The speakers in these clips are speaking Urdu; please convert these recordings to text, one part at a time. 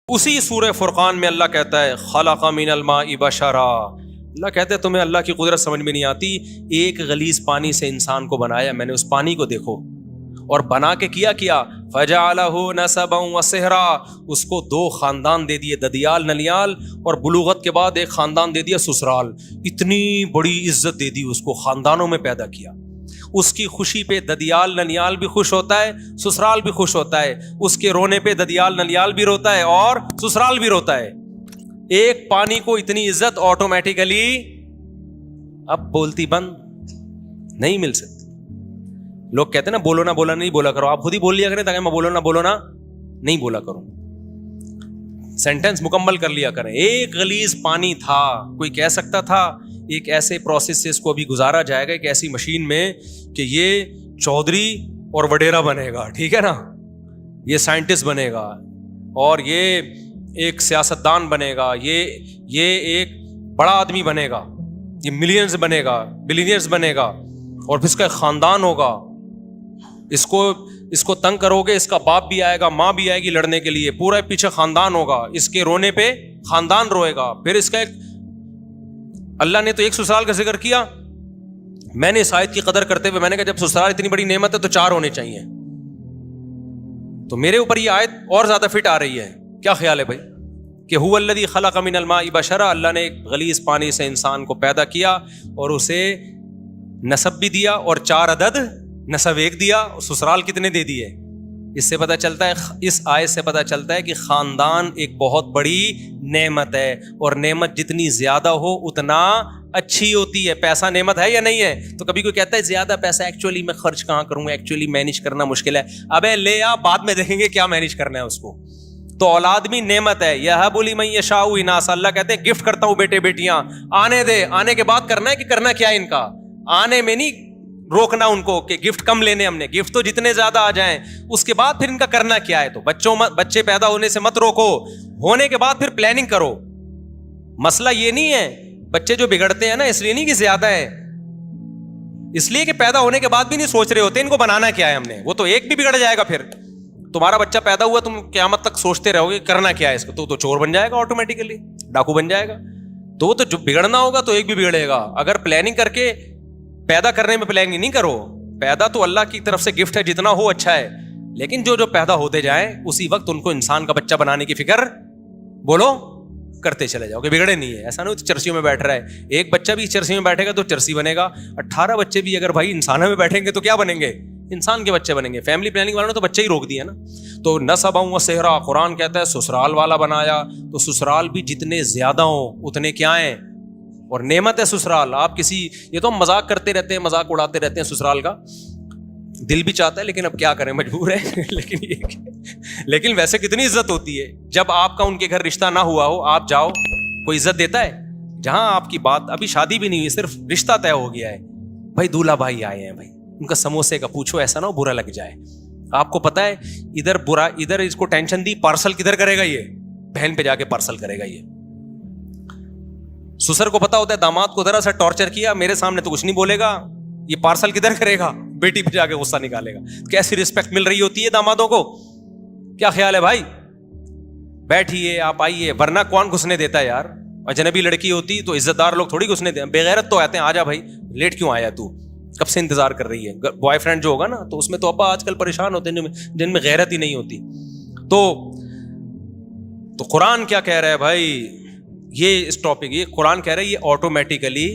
اسی سورہ فرقان میں اللہ کہتا ہے خلق من الماء بشرا، اللہ کہتے ہیں تمہیں اللہ کی قدرت سمجھ میں نہیں آتی، ایک غلیظ پانی سے انسان کو بنایا میں نے، اس پانی کو دیکھو، اور بنا کے کیا فجعلہ نسبا وصہرا، اس کو دو خاندان دے دیے، ددیال ننیال، اور بلوغت کے بعد ایک خاندان دے دیا سسرال، اتنی بڑی عزت دے دی اس کو، خاندانوں میں پیدا کیا۔ اس کی خوشی پہ ددیال ننیال بھی خوش ہوتا ہے، سسرال بھی خوش ہوتا ہے، اس کے رونے پہ ددیال ننیال بھی روتا ہے اور سسرال بھی روتا ہے۔ ایک پانی کو اتنی عزت آٹومیٹیکلی اب بولتی بند نہیں مل سکتی۔ لوگ کہتے ہیں نا بولو نہ بولا نہیں بولا کرو، آپ خود ہی بول لیا کریں تاکہ میں بولو نہ نہیں بولا کروں، سینٹنس مکمل کر لیا کریں۔ ایک غلیظ پانی تھا، کوئی کہہ سکتا تھا ایک ایسے پروسیس سے اس کو ابھی گزارا جائے گا، ایک ایسی مشین میں کہ یہ چودھری اور وڈیرا بنے گا، ٹھیک ہے نا، یہ سائنٹسٹ بنے گا، اور یہ ایک سیاستدان بنے گا، یہ ایک بڑا آدمی بنے گا، یہ ملینئرز بنے گا، بلینئرز بنے گا، اور پھر اس کا ایک خاندان ہوگا، اس کو تنگ کرو گے، اس کا باپ بھی آئے گا، ماں بھی آئے گی لڑنے کے لیے، پورا پیچھے خاندان ہوگا، اس کے رونے پہ خاندان روئے گا۔ پھر اس کا ایک، اللہ نے تو ایک سسرال کا ذکر کیا، میں نے اس آیت کی قدر کرتے ہوئے میں نے کہا جب سسرال اتنی بڑی نعمت ہے تو 4 ہونے چاہیے، تو میرے اوپر یہ آیت اور زیادہ فٹ آ رہی ہے۔ کیا خیال ہے بھائی کہ هو الذی خلق من الماء بشرا، اللہ نے ایک غلیظ پانی سے انسان کو پیدا کیا اور اسے نسب بھی دیا، اور 4 عدد نسب ایک دیا، سسرال کتنے دے دیے۔ اس سے پتہ چلتا ہے، اس آیت سے پتہ چلتا ہے کہ خاندان ایک بہت بڑی نعمت ہے، اور نعمت جتنی زیادہ ہو اتنا اچھی ہوتی ہے۔ پیسہ نعمت ہے یا نہیں ہے؟ تو کبھی کوئی کہتا ہے زیادہ پیسہ ایکچولی میں خرچ کہاں کروں گا، ایکچولی مینیج کرنا مشکل ہے۔ ابے لے آ، بعد میں دیکھیں گے کیا مینیج کرنا ہے اس کو۔ تو اولاد بھی نعمت ہے، یہب لمن یشاء اناثا، اللہ کہتے ہیں گفٹ کرتا ہوں بیٹے بیٹیاں، آنے دے، آنے کے بعد کرنا ہے کہ کرنا کیا ہے ان کا، آنے میں نہیں روکنا ان کو کہ گفٹ کم لینے ہم نے، گفٹ تو جتنے زیادہ آ جائیں، اس کے بعد پھر ان کا کرنا کیا ہے۔ تو بچے پیدا ہونے سے مت روکو، ہونے کے بعد پھر پلاننگ کرو۔ مسئلہ یہ نہیں ہے، بچے جو بگڑتے ہیں نا اس لیے نہیں کہ زیادہ ہے، اس لیے کہ پیدا ہونے کے بعد بھی نہیں سوچ رہے ہوتے ان کو بنانا کیا ہے ہم نے، وہ تو ایک بھی بگڑ جائے گا، پھر تمہارا بچہ پیدا ہوا تم قیامت تک سوچتے رہو گے کرنا کیا ہے اس کو، تو چور بن جائے گا آٹومیٹیکلی، ڈاکو بن جائے گا۔ تو وہ تو جو بگڑنا ہوگا تو ایک بھی بگڑے گا۔ اگر پلاننگ کر کے پیدا کرنے میں پلاننگ نہیں کرو، پیدا تو اللہ کی طرف سے گفٹ ہے، جتنا ہو اچھا ہے، لیکن جو پیدا ہوتے جائیں اسی وقت ان کو انسان کا بچہ بنانے کی فکر بولو کرتے چلے جاؤ کہ بگڑے نہیں ہے۔ ایسا نہیں چرسیوں میں بیٹھ رہا ہے، ایک بچہ بھی چرسی میں بیٹھے گا تو چرسی بنے گا، 18 بچے بھی اگر بھائی انسانوں میں بیٹھیں گے تو کیا بنیں گے، انسان کے بچے بنیں گے۔ فیملی پلاننگ والوں نے تو بچے ہی روک دیا نا۔ تو نسبا وصہرا، قرآن کہتا ہے سسرال والا بنایا، تو سسرال بھی جتنے زیادہ ہوں اتنے کیا ہیں، اور نعمت ہے سسرال۔ آپ یہ تو ہم مذاق کرتے رہتے ہیں، مذاق اڑاتے رہتے ہیں سسرال کا، دل بھی چاہتا ہے لیکن اب کیا کریں، مجبور ہے۔ لیکن ویسے کتنی عزت ہوتی ہے جب آپ کا ان کے گھر رشتہ نہ ہوا ہو، آپ جاؤ، کوئی عزت دیتا ہے؟ جہاں آپ کی بات ابھی شادی بھی نہیں ہوئی، صرف رشتہ طے ہو گیا ہے، بھائی دولہا بھائی آئے ہیں، بھائی ان کا سموسے کا پوچھو، ایسا نہ ہو برا لگ جائے۔ آپ کو پتا ہے ادھر اس کو ٹینشن دی، پارسل کدھر کرے گا، یہ بہن پہ جا کے پارسل کرے گا۔ یہ سسر کو پتا ہوتا ہے داماد کو ذرا سا ٹارچر کیا، میرے سامنے تو کچھ نہیں بولے گا، یہ پارسل کدھر کرے گا، بیٹی پہ جا کے غصہ نکالے گا۔ کیسی رسپیکٹ مل رہی ہوتی ہے دامادوں کو، کیا خیال ہے بھائی؟ بیٹھیے، آپ آئیے، ورنہ کون گھسنے دیتا ہے یار؟ اجنبی لڑکی ہوتی تو عزت دار لوگ تھوڑی گھسنے دیتے، بے غیرت تو آتے ہیں، آجا بھائی، لیٹ کیوں آیا تو، کب سے انتظار کر رہی ہے۔ بوائے فرینڈ جو ہوگا نا تو اس میں تو ابا آج کل پریشان ہوتے ہیں جن میں غیرت ہی نہیں ہوتی۔ تو قرآن کیا کہہ رہا ہے بھائی، یہ اس ٹاپک، یہ قرآن کہہ رہا ہے یہ آٹومیٹیکلی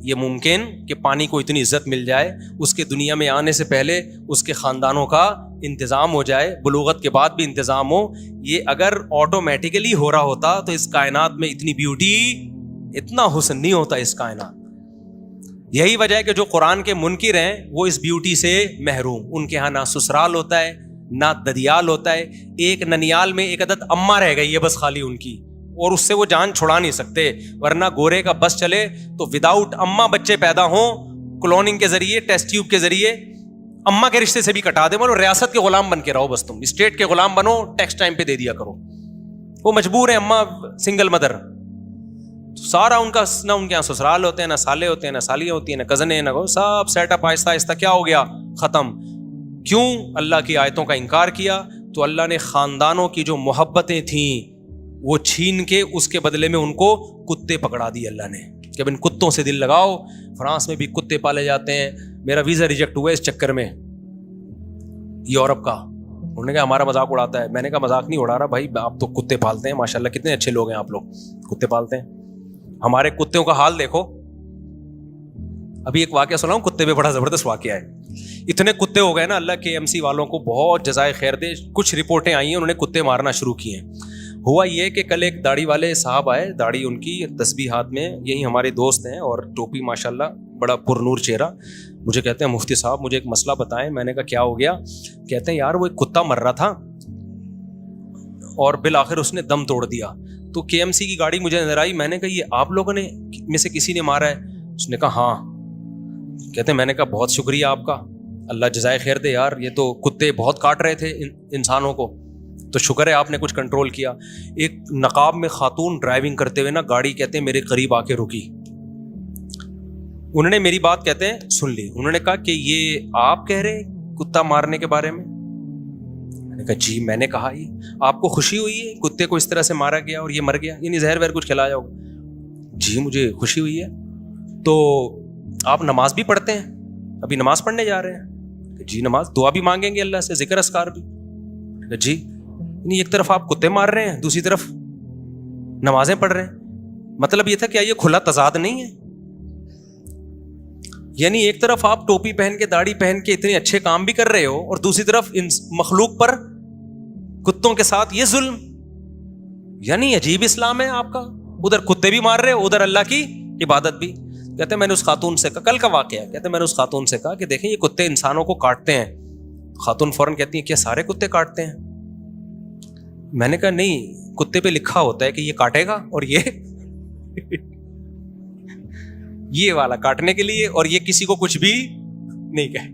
یہ ممکن کہ پانی کو اتنی عزت مل جائے، اس کے دنیا میں آنے سے پہلے اس کے خاندانوں کا انتظام ہو جائے، بلوغت کے بعد بھی انتظام ہو۔ یہ اگر آٹومیٹیکلی ہو رہا ہوتا تو اس کائنات میں اتنی بیوٹی، اتنا حسن نہیں ہوتا اس کائنات۔ یہی وجہ ہے کہ جو قرآن کے منکر ہیں وہ اس بیوٹی سے محروم، ان کے ہاں نہ سسرال ہوتا ہے نہ ددیال ہوتا ہے، ایک ننیال میں ایک عدد اماں رہ گئی ہے بس خالی ان کی، اور اس سے وہ جان چھڑا نہیں سکتے، ورنہ گورے کا بس چلے تو وداؤٹ اماں بچے پیدا ہوں، کلوننگ کے ذریعے، ٹیسٹ ٹیوب کے ذریعے، اماں کے رشتے سے بھی کٹا دے، بولو ریاست کے غلام بن کے رہو، بس تم اسٹیٹ کے غلام بنو، ٹیکس ٹائم پہ دے دیا کرو۔ وہ مجبور ہے، اماں سنگل مدر، سارا ان کا نہ ان کے یہاں سسرال ہوتے ہیں، نہ سالے ہوتے ہیں، نہ سالیاں ہوتی ہیں، نہ کزنیں، نہ سب سیٹ اپ آہستہ آہستہ کیا ہو گیا، ختم۔ کیوں؟ اللہ کی آیتوں کا انکار کیا، تو اللہ نے خاندانوں کی جو محبتیں تھیں وہ چھین کے اس کے بدلے میں ان کو کتے پکڑا دیے اللہ نے کہ اب ان کتوں سے دل لگاؤ. فرانس میں بھی کتے پالے جاتے ہیں. میرا ویزا ریجیکٹ ہوا اس چکر میں یورپ کا. انہوں نے کہا ہمارا مذاق اڑاتا ہے. میں نے کہا مذاق نہیں اڑا رہا بھائی, آپ تو کتے پالتے ہیں ماشاء اللہ, کتنے اچھے لوگ ہیں آپ لوگ, کتے پالتے ہیں. ہمارے کتوں کا حال دیکھو. ابھی ایک واقعہ سناؤں کتے پہ, بڑا زبردست واقعہ ہے. اتنے کتے ہو گئے نا, اللہ کے KMC والوں کو بہت جزائے خیر دے. کچھ رپورٹیں آئی ہیں انہوں نے کتے مارنا شروع کیے ہیں. ہوا یہ کہ کل ایک داڑھی والے صاحب آئے, داڑھی ان کی, تسبیح ہاتھ میں, یہی ہمارے دوست ہیں, اور ٹوپی ماشاءاللہ, بڑا پرنور چہرہ. مجھے کہتے ہیں مفتی صاحب مجھے ایک مسئلہ بتائیں. میں نے کہا کیا ہو گیا؟ کہتے ہیں یار وہ ایک کتا مر رہا تھا اور بالآخر اس نے دم توڑ دیا. تو KMC کی گاڑی مجھے نظر آئی. میں نے کہا یہ آپ لوگوں نے میں سے کسی نے مارا ہے؟ اس نے کہا ہاں. کہتے ہیں میں نے کہا بہت شکریہ آپ کا, اللہ جزائے خیر دے یار, یہ تو کتے بہت کاٹ رہے تھے انسانوں کو, تو شکر ہے آپ نے کچھ کنٹرول کیا. ایک نقاب میں خاتون ڈرائیونگ کرتے ہوئے نا گاڑی کہتے ہیں میرے قریب آ کے رکی. انہوں نے میری بات کہتے ہیں سن لی. انہوں نے کہا کہ یہ آپ کہہ رہے کتا مارنے کے بارے میں؟ میں نے کہا جی. میں نے کہا یہ آپ کو خوشی ہوئی ہے کتے کو اس طرح سے مارا گیا اور یہ مر گیا, یعنی زہر وہر کچھ کھلایا ہوگا؟ جی مجھے خوشی ہوئی ہے. تو آپ نماز بھی پڑھتے ہیں؟ ابھی نماز پڑھنے جا رہے ہیں؟ جی نماز, دعا بھی مانگیں گے اللہ سے, ذکر اذکار بھی؟ جی. یعنی ایک طرف آپ کتے مار رہے ہیں, دوسری طرف نمازیں پڑھ رہے ہیں. مطلب یہ تھا کیا یہ کھلا تضاد نہیں ہے؟ یعنی ایک طرف آپ ٹوپی پہن کے داڑھی پہن کے اتنے اچھے کام بھی کر رہے ہو اور دوسری طرف ان مخلوق پر کتوں کے ساتھ یہ ظلم. یعنی عجیب اسلام ہے آپ کا, ادھر کتے بھی مار رہے ہو ادھر اللہ کی عبادت بھی. کہتے ہیں میں نے اس خاتون سے کہا, کل کا واقعہ ہے, کہتے ہیں میں نے اس خاتون سے کہا کہ دیکھیں یہ کتے انسانوں کو کاٹتے ہیں. خاتون فوراً کہتی ہیں کیا سارے کتے کاٹتے ہیں؟ میں نے کہا نہیں, کتے پہ لکھا ہوتا ہے کہ یہ کاٹے گا اور یہ والا کاٹنے کے لیے, اور یہ کسی کو کچھ بھی نہیں کہے.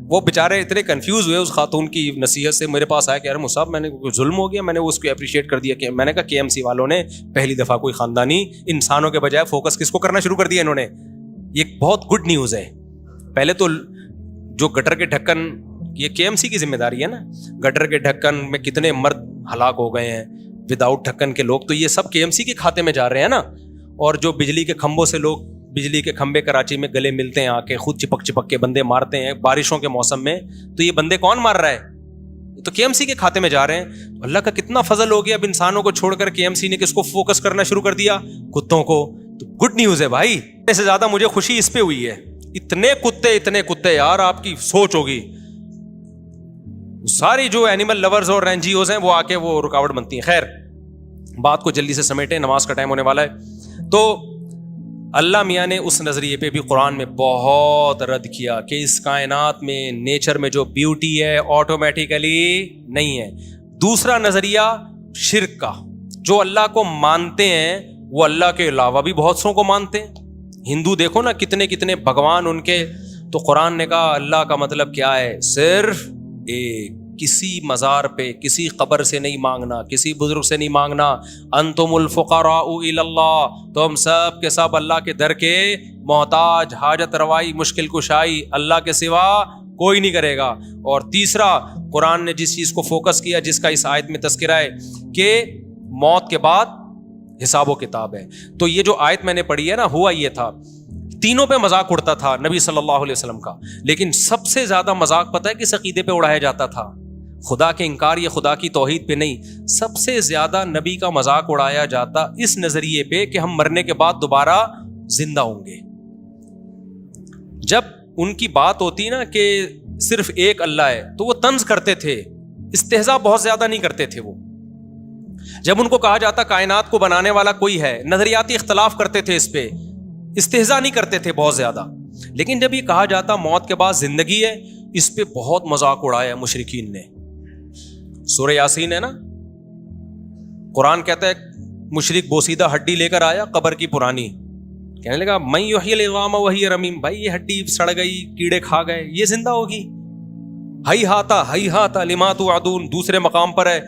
وہ بیچارے اتنے کنفیوز ہوئے اس خاتون کی نصیحت سے, میرے پاس آیا کہ ارے مصعب میں نے کوئی ظلم ہو گیا. میں نے اس کو اپریشیٹ کر دیا کہ میں نے کہا KMC والوں نے پہلی دفعہ کوئی خاندانی انسانوں کے بجائے فوکس کس کو کرنا شروع کر دیا انہوں نے. یہ بہت گڈ نیوز ہے. پہلے تو جو گٹر کے ڈھکن, یہ KMC کی ذمہ داری ہے نا, گٹر کے ڈھکن میں کتنے مرد ہلاک ہو گئے ہیں وداؤٹ ڈھکن کے لوگ, تو یہ سب KMC کے کھاتے میں جا رہے ہیں نا. اور جو بجلی کے کھمبوں سے لوگ, بجلی کے کھمبے کراچی میں گلے ملتے ہیں آ کے, خود چپک چپک کے بندے مارتے ہیں بارشوں کے موسم میں, تو یہ بندے کون مار رہا ہے؟ تو KMC کے کھاتے میں جا رہے ہیں. اللہ کا کتنا فضل ہو گیا, اب انسانوں کو چھوڑ کر KMC نے کس کو فوکس کرنا شروع کر دیا؟ کتوں کو. تو گڈ نیوز ہے بھائی. اس سے زیادہ مجھے خوشی اس پہ ہوئی ہے. اتنے کتے یار, آپ کی سوچ ہوگی. ساری جو اینیمل لورز اور NGOs ہیں وہ آ کے وہ رکاوٹ بنتی ہیں. خیر بات کو جلدی سے سمیٹیں, نماز کا ٹائم ہونے والا ہے. تو اللہ میاں نے اس نظریے پہ بھی قرآن میں بہت رد کیا کہ اس کائنات میں نیچر میں جو بیوٹی ہے آٹومیٹیکلی نہیں ہے. دوسرا نظریہ شرک کا, جو اللہ کو مانتے ہیں وہ اللہ کے علاوہ بھی بہت سوں کو مانتے ہیں. ہندو دیکھو نا کتنے کتنے بھگوان ان کے, تو قرآن نے کہا اللہ کا مطلب کیا ہے, صرف ایک. کسی مزار پہ کسی قبر سے نہیں مانگنا, کسی بزرگ سے نہیں مانگنا. انتم الفقراء الی اللہ, تم سب کے سب اللہ کے در کے محتاج, حاجت روائی مشکل کشائی اللہ کے سوا کوئی نہیں کرے گا. اور تیسرا قرآن نے جس چیز کو فوکس کیا, جس کا اس آیت میں تذکرہ ہے کہ موت کے بعد حساب و کتاب ہے. تو یہ جو آیت میں نے پڑھی ہے نا, ہوا یہ تھا تینوں پہ مذاق اڑتا تھا نبی صلی اللہ علیہ وسلم کا, لیکن سب سے زیادہ مذاق پتہ ہے کس عقیدے پہ اڑایا جاتا تھا؟ خدا کے انکار یا خدا کی توحید پہ نہیں. سب سے زیادہ نبی کا مذاق اڑایا جاتا اس نظریے پہ کہ ہم مرنے کے بعد دوبارہ زندہ ہوں گے. جب ان کی بات ہوتی نا کہ صرف ایک اللہ ہے تو وہ طنز کرتے تھے, استہزاء بہت زیادہ نہیں کرتے تھے وہ. جب ان کو کہا جاتا کائنات کو بنانے والا کوئی ہے, نظریاتی اختلاف کرتے تھے اس پہ, استہزاء نہیں کرتے تھے بہت زیادہ. لیکن جب یہ کہا جاتا موت کے بعد زندگی ہے, اس پہ بہت مذاق اڑایا مشرکین نے. سورہ یاسین ہے نا, قرآن کہتا ہے مشرک بوسیدہ ہڈی لے کر آیا قبر کی پرانی, کہنے لگا من یحیی العظام وہی رمیم, بھائی یہ ہڈی سڑ گئی, کیڑے کھا گئے, یہ زندہ ہوگی. ہی ہاتا لما توعدون, دوسرے مقام پر ہے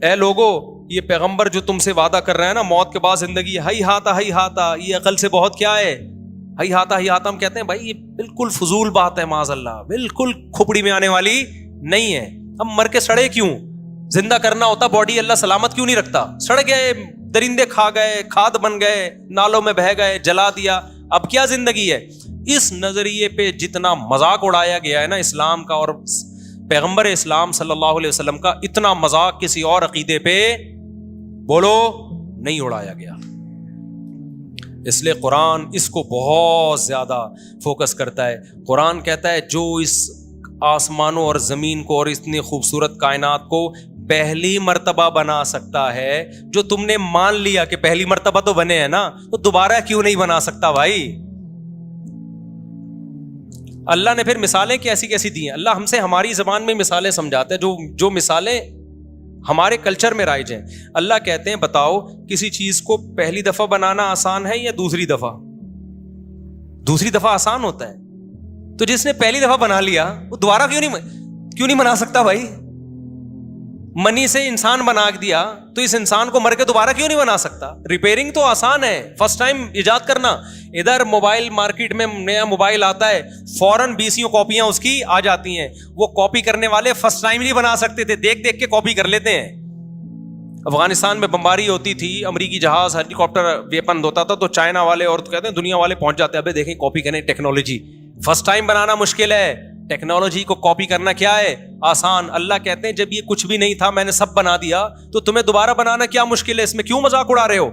اے لوگو یہ پیغمبر جو تم سے وعدہ کر رہے ہیں نا موت کے بعد زندگی, ہی ہاتا, یہ عقل سے بہت کیا ہے, ہی ہاتا ہم کہتے ہیں بھائی یہ بالکل فضول بات ہے, معاذ اللہ, بالکل کھوپڑی میں آنے والی نہیں ہے. ہم مر کے سڑے کیوں, زندہ کرنا ہوتا باڈی اللہ سلامت کیوں نہیں رکھتا؟ سڑ گئے، درندے کھا گئے، کھاد بن گئے، نالوں میں بہہ گئے، جلا دیا، اب کیا زندگی ہے؟ اس نظریے پہ جتنا مذاق اڑایا گیا ہے نا اسلام کا اور پیغمبر اسلام صلی اللہ علیہ وسلم کا، اتنا مذاق کسی اور عقیدے پہ بولو نہیں اڑایا گیا. اس لیے قرآن اس کو بہت زیادہ فوکس کرتا ہے. قرآن کہتا ہے جو اس آسمانوں اور زمین کو اور اتنی خوبصورت کائنات کو پہلی مرتبہ بنا سکتا ہے، جو تم نے مان لیا کہ پہلی مرتبہ تو بنے ہیں نا، تو دوبارہ کیوں نہیں بنا سکتا بھائی؟ اللہ نے پھر مثالیں کیسی کیسی دی ہیں. اللہ ہم سے ہماری زبان میں مثالیں سمجھاتے ہیں، جو مثالیں ہمارے کلچر میں رائج ہیں. اللہ کہتے ہیں بتاؤ کسی چیز کو پہلی دفعہ بنانا آسان ہے یا دوسری دفعہ؟ دوسری دفعہ آسان ہوتا ہے. تو جس نے پہلی دفعہ بنا لیا وہ دوبارہ کیوں نہیں بنا سکتا بھائی؟ منی سے انسان بنا دیا تو اس انسان کو مر کے دوبارہ کیوں نہیں بنا سکتا؟ ریپیئرنگ تو آسان ہے، فرسٹ ٹائم ایجاد کرنا. ادھر موبائل مارکیٹ میں نیا موبائل آتا ہے، فوراً 20 کاپیاں اس کی آ جاتی ہیں. وہ کاپی کرنے والے فرسٹ ٹائم نہیں بنا سکتے تھے، دیکھ دیکھ کے کاپی کر لیتے ہیں. افغانستان میں بمباری ہوتی تھی، امریکی جہاز ہیلی کاپٹر ویپن ہوتا تھا، تو چائنا والے اور کہتے ہیں دنیا والے پہنچ جاتے ہیں، ابے دیکھیں کاپی کریں ٹیکنالوجی. فرسٹ ٹائم بنانا مشکل ہے، ٹیکنالوجی کو کاپی کرنا کیا ہے؟ آسان. اللہ کہتے ہیں جب یہ کچھ بھی نہیں تھا میں نے سب بنا دیا، تو تمہیں دوبارہ بنانا کیا مشکل ہے؟ اس میں کیوں مذاق اڑا رہے ہو؟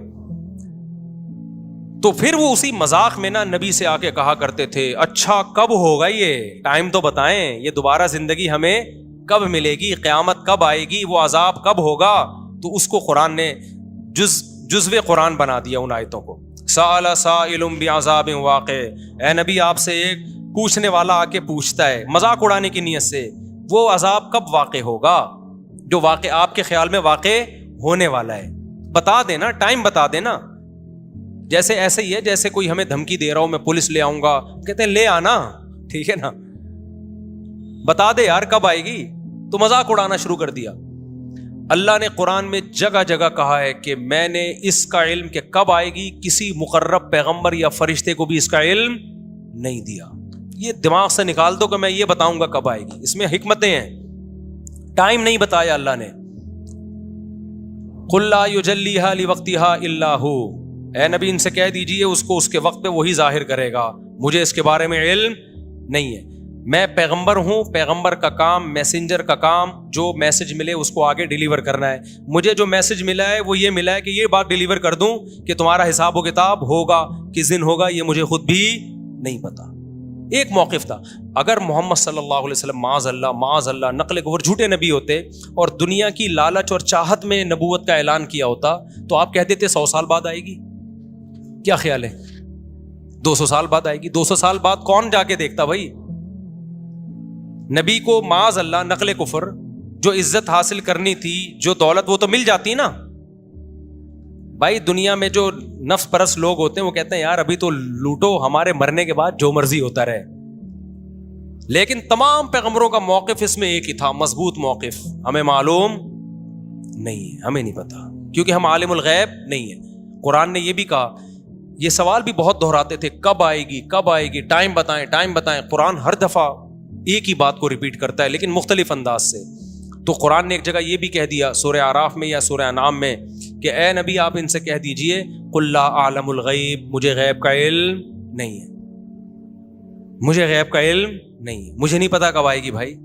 تو پھر وہ اسی مذاق میں نا نبی سے آ کے کہا کرتے تھے اچھا کب ہوگا یہ؟ ٹائم تو بتائیں، یہ دوبارہ زندگی ہمیں کب ملے گی؟ قیامت کب آئے گی؟ وہ عذاب کب ہوگا؟ تو اس کو قرآن نے جزو قرآن بنا دیا ان آیتوں کو. سأل سائل بعذاب واقع، اے نبی آپ سے ایک پوچھنے والا آ کے پوچھتا ہے مذاق اڑانے کی نیت سے، وہ عذاب کب واقع ہوگا جو واقع آپ کے خیال میں واقع ہونے والا ہے؟ بتا دینا، ٹائم بتا دینا. جیسے ایسے ہی ہے جیسے کوئی ہمیں دھمکی دے رہا ہو میں پولیس لے آؤں گا، کہتے ہیں لے آنا، ٹھیک ہے نا، بتا دے یار کب آئے گی. تو مذاق اڑانا شروع کر دیا. اللہ نے قرآن میں جگہ جگہ کہا ہے کہ میں نے اس کا علم کہ کب آئے گی کسی مقرب پیغمبر یا فرشتے کو بھی اس کا علم نہیں دیا. یہ دماغ سے نکال دو کہ میں یہ بتاؤں گا کب آئے گی، اس میں حکمتیں ہیں. ٹائم نہیں بتایا اللہ نے. قل لا یجلیھا لوقتھا الا ھو، اے نبی ان سے کہہ دیجئے اس کو اس کے وقت پہ وہی ظاہر کرے گا، مجھے اس کے بارے میں علم نہیں ہے. میں پیغمبر ہوں، پیغمبر کا کام، میسنجر کا کام جو میسج ملے اس کو آگے ڈیلیور کرنا ہے. مجھے جو میسج ملا ہے وہ یہ ملا ہے کہ یہ بات ڈیلیور کر دوں کہ تمہارا حساب و کتاب ہوگا، کس دن ہوگا یہ مجھے خود بھی نہیں پتا. ایک موقف تھا، اگر محمد صلی اللہ علیہ وسلم معاذ اللہ نقل کفر جھوٹے نبی ہوتے اور دنیا کی لالچ اور چاہت میں نبوت کا اعلان کیا ہوتا تو آپ کہہ دیتے 100 سال بعد آئے گی. کیا خیال ہے؟ 200 سال بعد آئے گی. 200 سال بعد کون جا کے دیکھتا بھائی؟ نبی کو معاذ اللہ نقل کفر جو عزت حاصل کرنی تھی، جو دولت، وہ تو مل جاتی نا بھائی. دنیا میں جو نفس پرست لوگ ہوتے ہیں وہ کہتے ہیں یار ابھی تو لوٹو، ہمارے مرنے کے بعد جو مرضی ہوتا رہے. لیکن تمام پیغمبروں کا موقف اس میں ایک ہی تھا، مضبوط موقف. ہمیں معلوم نہیں ہے، ہمیں نہیں پتا، کیونکہ ہم عالم الغیب نہیں ہیں. قرآن نے یہ بھی کہا، یہ سوال بھی بہت دہراتے تھے کب آئے گی کب آئے گی، ٹائم بتائیں ٹائم بتائیں. قرآن ہر دفعہ ایک ہی بات کو ریپیٹ کرتا ہے لیکن مختلف انداز سے. تو قرآن نے ایک جگہ یہ بھی کہہ دیا سورہ اعراف میں یا سورہ انعام میں کہ اے نبی آپ ان سے کہہ دیجئے قل لا اعلم الغیب، مجھے غیب کا علم نہیں ہے، مجھے غیب کا علم نہیں ہے، مجھے نہیں پتا کب آئے گی. بھائی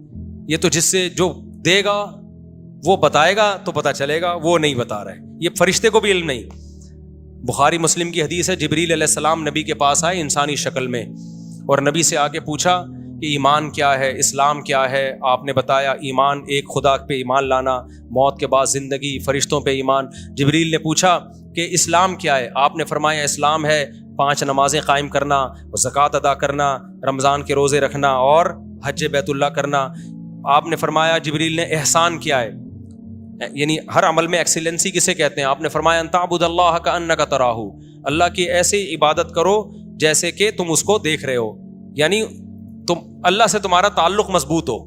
یہ تو جس سے جو دے گا وہ بتائے گا تو پتا چلے گا، وہ نہیں بتا رہا ہے. یہ فرشتے کو بھی علم نہیں. بخاری مسلم کی حدیث ہے، جبریل علیہ السلام نبی کے پاس آئے انسانی شکل میں اور نبی سے آ کے پوچھا کہ ایمان کیا ہے، اسلام کیا ہے. آپ نے بتایا ایمان ایک خدا پہ ایمان لانا، موت کے بعد زندگی، فرشتوں پہ ایمان. جبریل نے پوچھا کہ اسلام کیا ہے، آپ نے فرمایا اسلام ہے 5 نمازیں قائم کرنا، زکوٰۃ ادا کرنا، رمضان کے روزے رکھنا اور حج بیت اللہ کرنا. آپ نے فرمایا جبریل نے احسان کیا ہے، یعنی ہر عمل میں ایکسیلنسی کسے کہتے ہیں؟ آپ نے فرمایا ان تعبد اللہ کأنک تراہ، اللہ کی ایسے عبادت کرو جیسے کہ تم اس کو دیکھ رہے ہو، یعنی تم اللہ سے تمہارا تعلق مضبوط ہو.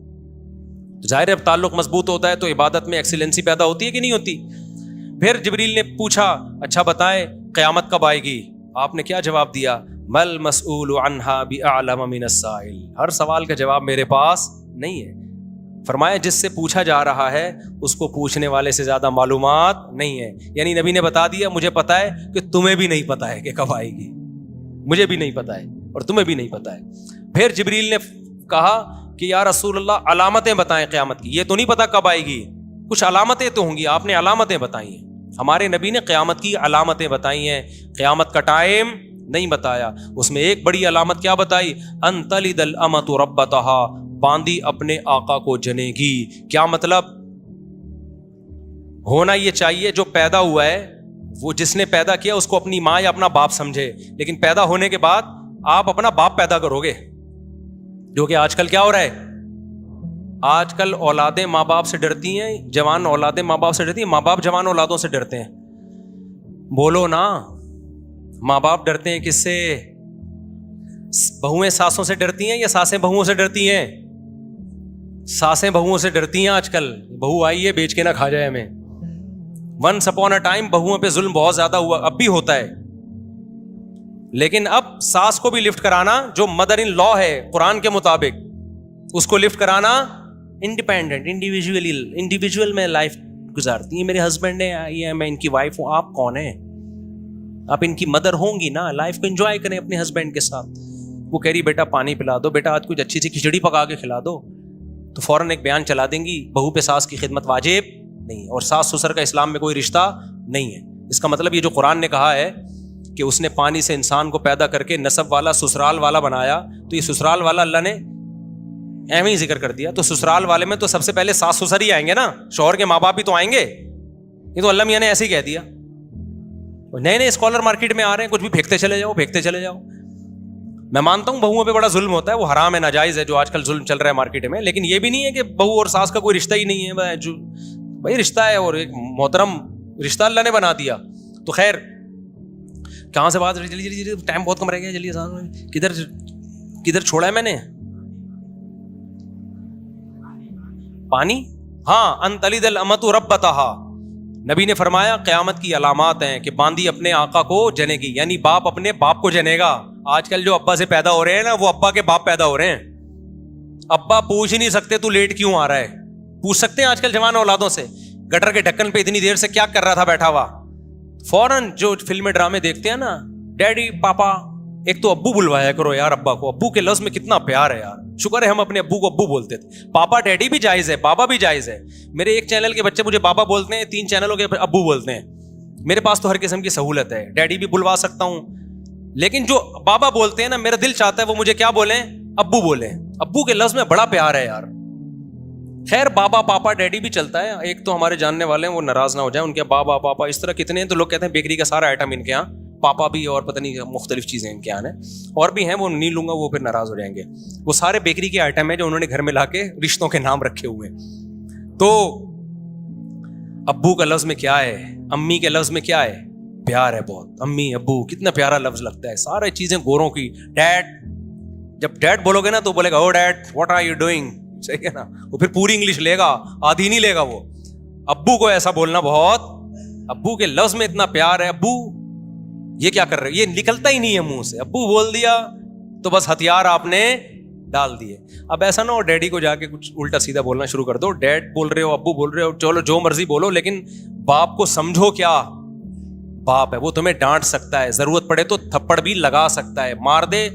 ظاہر ہے اب تعلق مضبوط ہوتا ہے تو عبادت میں ایکسیلنسی پیدا ہوتی ہے کہ نہیں ہوتی. پھر جبریل نے پوچھا اچھا بتائیں قیامت کب آئے گی. آپ نے کیا جواب دیا؟ مل مسئول عنہا بأعلم من السائل، ہر سوال کا جواب میرے پاس نہیں ہے. فرمایا جس سے پوچھا جا رہا ہے اس کو پوچھنے والے سے زیادہ معلومات نہیں ہے. یعنی نبی نے بتا دیا مجھے پتا ہے کہ تمہیں بھی نہیں پتا ہے کہ کب آئے گی, مجھے بھی نہیں پتا ہے اور تمہیں بھی نہیں پتا ہے. پھر جبریل نے کہا کہ یا رسول اللہ علامتیں بتائیں قیامت کی, یہ تو نہیں پتا کب آئے گی, کچھ علامتیں تو ہوں گی, آپ نے علامتیں بتائی ہیں. ہمارے نبی نے قیامت کی علامتیں بتائی ہیں, قیامت کا ٹائم نہیں بتایا. اس میں ایک بڑی علامت کیا بتائی, ان تلد الامۃ ربتہا, باندی اپنے آقا کو جنے گی. کیا مطلب؟ ہونا یہ چاہیے جو پیدا ہوا ہے وہ جس نے پیدا کیا اس کو اپنی ماں یا اپنا باپ سمجھے, لیکن پیدا ہونے کے بعد آپ اپنا باپ پیدا کرو گے, جو کہ آج کل کیا ہو رہا ہے, آج کل اولادیں ماں باپ سے ڈرتی ہیں, جوان اولادیں ماں باپ سے ڈرتی ہیں, ماں باپ جوان اولادوں سے ڈرتے ہیں. بولو نا, ماں باپ ڈرتے ہیں کس سے؟ بہویں ساسوں سے ڈرتی ہیں یا ساسیں بہوؤں سے ڈرتی ہیں؟ ساسیں بہوؤں سے ڈرتی ہیں. آج کل بہو آئی ہے بیچ کے نہ کھا جائے ہمیں. ونس اپون اے ٹائم بہوؤں پہ ظلم بہت زیادہ ہوا, اب بھی ہوتا ہے, لیکن اب ساس کو بھی لفٹ کرانا جو مدر ان لا ہے قرآن کے مطابق, اس کو لفٹ کرانا انڈیپینڈنٹ انڈیویجول میں لائف گزارتی ہیں. میرے ہسبینڈ نے, یہ میں ان کی وائف ہوں, آپ کون ہیں؟ آپ ان کی مدر ہوں گی نا, لائف کو انجوائے کریں اپنے ہسبینڈ کے ساتھ. وہ کہہ رہی بیٹا پانی پلا دو, بیٹا آج کچھ اچھی سی کھچڑی پکا کے کھلا دو, تو فوراً ایک بیان چلا دیں گی بہو پہ ساس کی خدمت واجب نہیں, اور ساس سسر کا اسلام میں کوئی رشتہ نہیں ہے. اس کا مطلب یہ جو قرآن نے کہا ہے کہ اس نے پانی سے انسان کو پیدا کر کے نسب والا سسرال والا بنایا, تو یہ سسرال والا اللہ نے ایویں ہی ذکر کر دیا. تو سسرال والے میں تو سب سے پہلے ساس سسر ہی آئیں گے نا, شوہر کے ماں باپ بھی تو آئیں گے. یہ تو اللہ میاں نے ایسے ہی کہہ دیا. نئے نئے اسکالر مارکیٹ میں آ رہے ہیں, کچھ بھی پھینکتے چلے جاؤ پھینکتے چلے جاؤ. میں مانتا ہوں بہوؤں پہ بڑا ظلم ہوتا ہے, وہ حرام ہے, ناجائز ہے جو آج کل ظلم چل رہا ہے مارکیٹ میں, لیکن یہ بھی نہیں ہے کہ بہو اور ساس کا کوئی رشتہ ہی نہیں ہے. بھائی رشتہ ہے, اور ایک محترم رشتہ اللہ نے بنا دیا. تو خیر کہاں سے بات, جلدی ٹائم بہت کم رہ گیا, جلدی کدھر چھوڑا ہے میں نے پانی. ہاں, ان تلد الامۃ ربتہا, نبی نے فرمایا قیامت کی علامات ہیں کہ باندی اپنے آقا کو جنے گی, یعنی باپ اپنے باپ کو جنے گا. آج کل جو ابا سے پیدا ہو رہے ہیں نا, وہ ابا کے باپ پیدا ہو رہے ہیں. ابا پوچھ ہی نہیں سکتے تو لیٹ کیوں آ رہا ہے, پوچھ سکتے ہیں آج کل جوان اولادوں سے, گٹر کے ڈھکن پہ اتنی دیر سے کیا کر رہا تھا بیٹھا ہوا. فوراً جو فلمیں ڈرامے دیکھتے ہیں نا, ڈیڈی پاپا, ایک تو ابو بلوایا کرو یار ابا کو. ابو کے لفظ میں کتنا پیار ہے یار, شکر ہے ہم اپنے ابو کو ابو بولتے تھے. پاپا ڈیڈی بھی جائز ہے, بابا بھی جائز ہے. میرے ایک چینل کے بچے مجھے بابا بولتے ہیں, 3 چینلوں کے ابو بولتے ہیں. میرے پاس تو ہر قسم کی سہولت ہے, ڈیڈی بھی بلوا سکتا ہوں, لیکن جو بابا بولتے ہیں نا, میرا دل چاہتا ہے وہ مجھے کیا بولیں, ابو بولیں. ابو کے لفظ میں بڑا پیار ہے یار. خیر بابا پاپا ڈیڈی بھی چلتا ہے. ایک تو ہمارے جاننے والے ہیں, وہ ناراض نہ ہو جائیں, ان کے بابا پاپا اس طرح کتنے ہیں, تو لوگ کہتے ہیں بیکری کا سارا آئٹم ان کے یہاں پاپا بھی, اور پتہ نہیں مختلف چیزیں ان کے یہاں ہیں, اور بھی ہیں, وہ نہیں لوں گا, وہ پھر ناراض ہو جائیں گے. وہ سارے بیکری کے آئٹم ہیں جو انہوں نے گھر میں لا کے رشتوں کے نام رکھے ہوئے ہیں. تو ابو کا لفظ میں کیا ہے, امی کے لفظ میں کیا ہے, پیار ہے بہت. امی ابو کتنا پیارا لفظ لگتا ہے. سارے چیزیں گوروں کی. ڈیڈ, جب ڈیڈ بولو گے نا تو بولے گا oh dad what are you doing, صحیح ہے نا, وہ پھر پوری انگلش لے گا, آدھی نہیں لے گا وہ. ابو کو ایسا بولنا بہت, ابو کے لفظ میں اتنا پیار ہے. ابو یہ کیا کر رہے, یہ نکلتا ہی نہیں ہے منہ سے. ابو بول دیا تو بس ہتھیار آپ نے ڈال دیے. اب ایسا نہ ہو ڈیڈی کو جا کے کچھ الٹا سیدھا بولنا شروع کر دو. ڈیڈ بول رہے ہو, ابو بول رہے ہو, چلو جو مرضی بولو, لیکن باپ کو سمجھو. کیا باپ ہے, وہ تمہیں ڈانٹ سکتا ہے, ضرورت پڑے تو تھپڑ بھی لگا سکتا ہے, مار دے,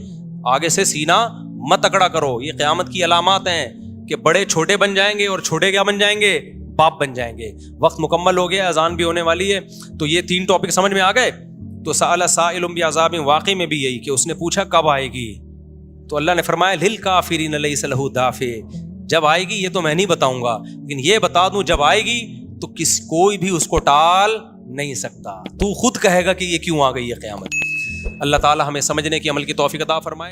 آگے سے سینہ مت اکڑا کرو. یہ قیامت کی علامات ہیں کہ بڑے چھوٹے بن جائیں گے, اور چھوٹے کیا بن جائیں گے, باپ بن جائیں گے. وقت مکمل ہو گیا, اذان بھی ہونے والی ہے. تو یہ 3 ٹاپک سمجھ میں آ گئے. تو سأل سائل بعذاب واقعی میں بھی یہی کہ اس نے پوچھا کب آئے گی, تو اللہ نے فرمایا للکافرین لیس لہ دافع, جب آئے گی یہ تو میں نہیں بتاؤں گا, لیکن یہ بتا دوں جب آئے گی تو کوئی بھی اس کو ٹال نہیں سکتا. تو خود کہے گا کہ یہ کیوں آ گئی ہے قیامت. اللہ تعالی ہمیں سمجھنے کی عمل کی توفیق عطا فرمائے.